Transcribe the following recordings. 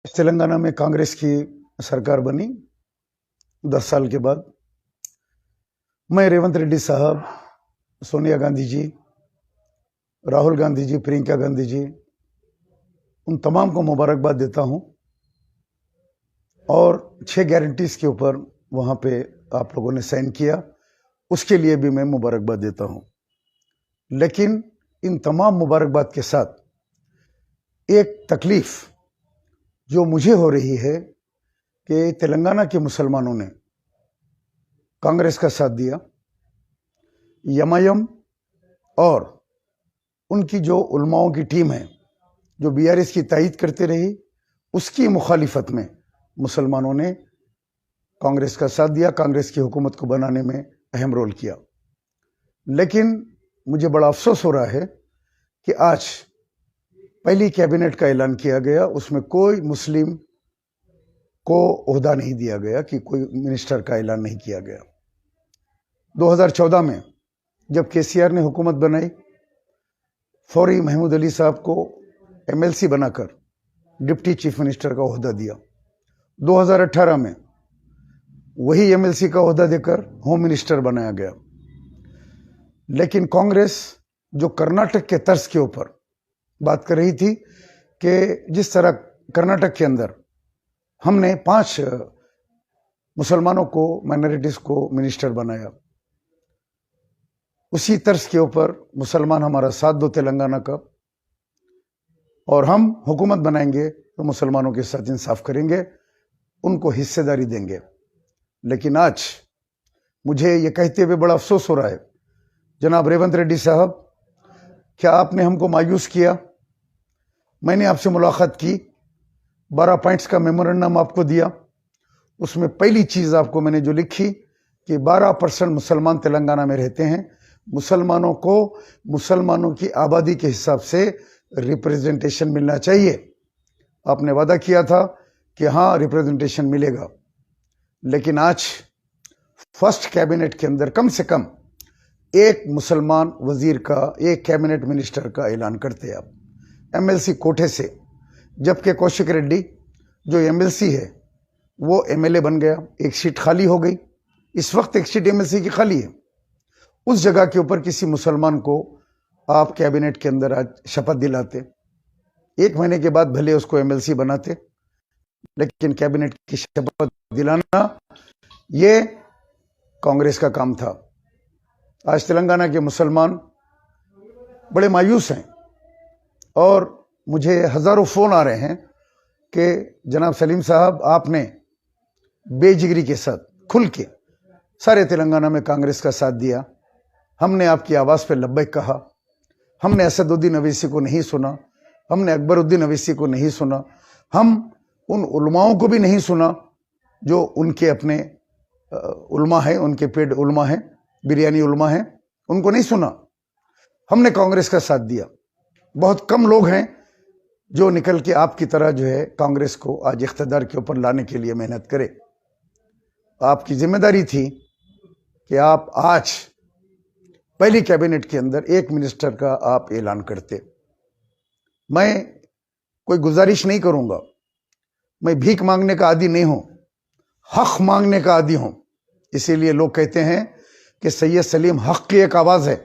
तेलंगाना में कांग्रेस की सरकार बनी 10 साल के बाद। मैं रेवंत रेड्डी साहब, सोनिया गांधी जी, राहुल गांधी जी, प्रियंका गांधी जी, उन तमाम को मुबारकबाद देता हूं और 6 गारंटीज के ऊपर वहां पे आप लोगों ने साइन किया, उसके लिए भी मैं मुबारकबाद देता हूं। लेकिन इन तमाम मुबारकबाद के साथ एक तकलीफ जो मुझे हो रही है कि तेलंगाना के मुसलमानों ने कांग्रेस का साथ दिया, एमआईएम और उनकी जो उलमाओं की टीम है जो बीआरएस की तायद करते रही, उसकी मुखालिफत में मुसलमानों ने कांग्रेस का साथ दिया, कांग्रेस की हुकूमत को बनाने में अहम रोल किया। लेकिन मुझे बड़ा अफसोस हो रहा है कि आज पहली कैबिनेट का ऐलान किया गया, उसमें कोई मुस्लिम को ओहदा नहीं दिया गया, कि कोई मिनिस्टर का ऐलान नहीं किया गया। 2014 में जब केसीआर ने हुकूमत बनाई, फौरी महमूद अली साहब को एमएलसी बनाकर डिप्टी चीफ मिनिस्टर का ओहदा दिया। 2018 में वही एमएलसी का ओहदा देकर होम मिनिस्टर बनाया गया। लेकिन कांग्रेस जो कर्नाटक के तर्ज के ऊपर बात कर रही थी कि जिस तरह कर्नाटक के अंदर हमने 5 मुसलमानों को, माइनॉरिटीज को मिनिस्टर बनाया, उसी तर्ज के ऊपर मुसलमान हमारा साथ दो तेलंगाना का, और हम हुकूमत बनाएंगे तो मुसलमानों के साथ इंसाफ करेंगे, उनको हिस्सेदारी देंगे। लेकिन आज मुझे ये कहते हुए बड़ा अफसोस हो रहा है, जनाब रेवंत रेड्डी साहब, क्या आपने हमको मायूस किया? मैंने आपसे मुलाकात की, 12 पॉइंट्स का मेमोरेंडम आपको दिया। उसमें पहली चीज आपको मैंने जो लिखी कि 12% मुसलमान तेलंगाना में रहते हैं, मुसलमानों को मुसलमानों की आबादी के हिसाब से रिप्रेजेंटेशन मिलना चाहिए। आपने वादा किया था कि हाँ, रिप्रेजेंटेशन मिलेगा। लेकिन आज फर्स्ट कैबिनेट के अंदर कम से कम एक मुसलमान वजीर का, एक कैबिनेट मिनिस्टर का ऐलान करते आप एमएलसी कोटे से, जबकि कौशिक रेड्डी जो एमएलसी है वो एमएलए बन गया, एक सीट खाली हो गई। इस वक्त एक सीट एमएलसी की खाली है, उस जगह के ऊपर किसी मुसलमान को आप कैबिनेट के अंदर आज शपथ दिलाते, 1 महीने के बाद भले उसको एमएलसी बनाते, लेकिन कैबिनेट की शपथ दिलाना ये कांग्रेस का काम था। आज तेलंगाना के मुसलमान बड़े मायूस हैं और मुझे हजारों फोन आ रहे हैं कि जनाब सलीम साहब, आपने बेजिगरी के साथ खुल के सारे तेलंगाना में कांग्रेस का साथ दिया, हमने आपकी आवाज पे लब्बैक कहा, हमने असदुद्दीन अवैसी को नहीं सुना, हमने अकबरुद्दीन अवैसी को नहीं सुना, हम उन उलमाओं को भी नहीं सुना जो उनके अपने उलमा है, उनके पेड उलमा है, बिरयानी उलमा है, उनको नहीं सुना। हमने कांग्रेस का साथ दिया। बहुत कम लोग हैं जो निकल के आपकी तरह जो है कांग्रेस को आज इख्तिदार के ऊपर लाने के लिए मेहनत करे। आपकी जिम्मेदारी थी कि आप आज पहली कैबिनेट के अंदर एक मिनिस्टर का आप ऐलान करते। मैं कोई गुजारिश नहीं करूंगा, मैं भीख मांगने का आदी नहीं हूं, हक मांगने का आदी हूं। इसीलिए लोग कहते हैं कि सैयद सलीम हक की एक आवाज है।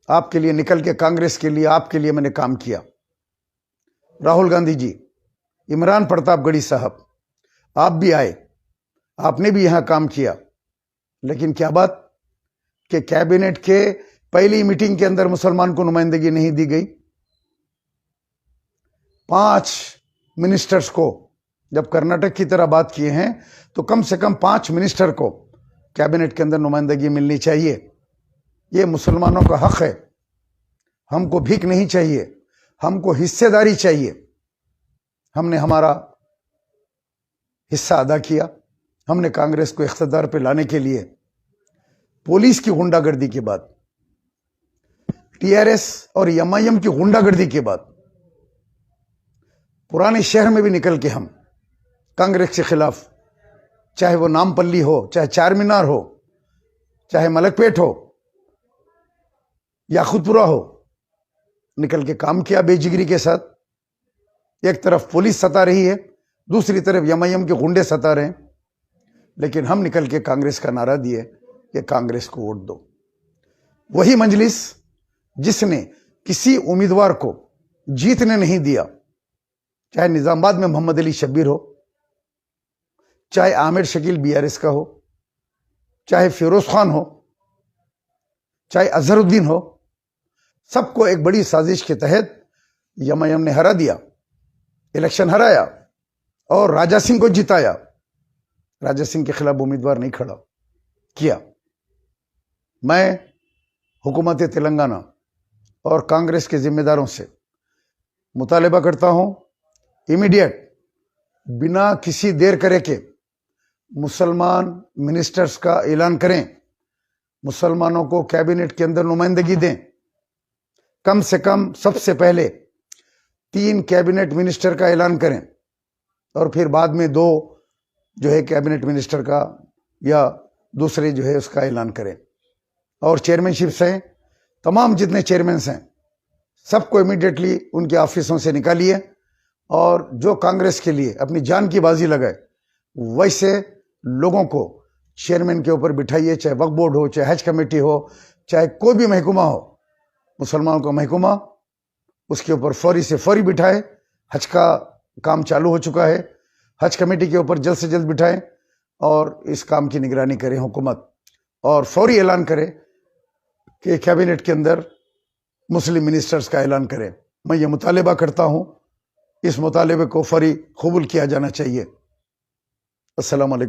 आपके लिए निकल के, कांग्रेस के लिए, आपके लिए मैंने काम किया। राहुल गांधी जी, इमरान प्रतापगढ़ी साहब, आप भी आए, आपने भी यहां काम किया। लेकिन क्या बात कि कैबिनेट के पहली मीटिंग के अंदर मुसलमान को नुमाइंदगी नहीं दी गई। 5 मिनिस्टर्स को, जब कर्नाटक की तरह बात किए हैं तो कम से कम 5 मिनिस्टर को कैबिनेट के अंदर नुमाइंदगी मिलनी चाहिए। ये मुसलमानों का हक है। हमको भीख नहीं चाहिए, हमको हिस्सेदारी चाहिए। हमने हमारा हिस्सा अदा किया। हमने कांग्रेस को इख्तिदार पे लाने के लिए पुलिस की गुंडागर्दी के बाद, टीआरएस और एमआईएम की गुंडागर्दी के बाद, पुराने शहर में भी निकल के हम कांग्रेस के खिलाफ, चाहे वो नामपल्ली हो, चाहे चार मीनार हो, चाहे मलकपेट हो, याखुतपुरा हो, निकल के काम किया बेजिगरी के साथ। एक तरफ पुलिस सता रही है, दूसरी तरफ एमआईएम के गुंडे सता रहे हैं, लेकिन हम निकल के कांग्रेस का नारा दिए कि कांग्रेस को वोट दो। वही मजलिस जिसने किसी उम्मीदवार को जीतने नहीं दिया, चाहे निजामाबाद में मोहम्मद अली शब्बीर हो, चाहे आमिर शकील बीआरएस का हो, चाहे फिरोज खान हो, चाहे अजहरुद्दीन हो, सबको एक बड़ी साजिश के तहत एमआईएम ने हरा दिया, इलेक्शन हराया और राजा सिंह को जिताया। राजा सिंह के खिलाफ उम्मीदवार नहीं खड़ा किया। मैं हुकूमत तेलंगाना और कांग्रेस के जिम्मेदारों से मुतालिबा करता हूं, इमीडिएट बिना किसी देर करे के मुसलमान मिनिस्टर्स का ऐलान करें, मुसलमानों को कैबिनेट के अंदर नुमाइंदगी दें। कम से कम सबसे पहले 3 कैबिनेट मिनिस्टर का ऐलान करें और फिर बाद में 2 जो है कैबिनेट मिनिस्टर का या दूसरे जो है उसका ऐलान करें। और चेयरमैनशिप से तमाम जितने चेयरमैन हैं सबको इमीडिएटली उनके ऑफिसों से निकालिए और जो कांग्रेस के लिए अपनी जान की बाजी लगाए वैसे लोगों को चेयरमैन के ऊपर बिठाइए, चाहे वक्फ बोर्ड हो, चाहे हज कमेटी हो, चाहे कोई भी महकमा हो, मुसलमानों का महकमा, उसके ऊपर फौरी से फौरी बिठाए। हज का काम चालू हो चुका है, हज कमेटी के ऊपर जल्द से जल्द बिठाएं और इस काम की निगरानी करें हुकूमत, और फौरी ऐलान करें कि कैबिनेट के अंदर मुस्लिम मिनिस्टर्स का ऐलान करें। मैं ये मुतालिबा करता हूं, इस मुतालिबे को फौरी कबूल किया जाना चाहिए। अस्सलाम वालेकुम।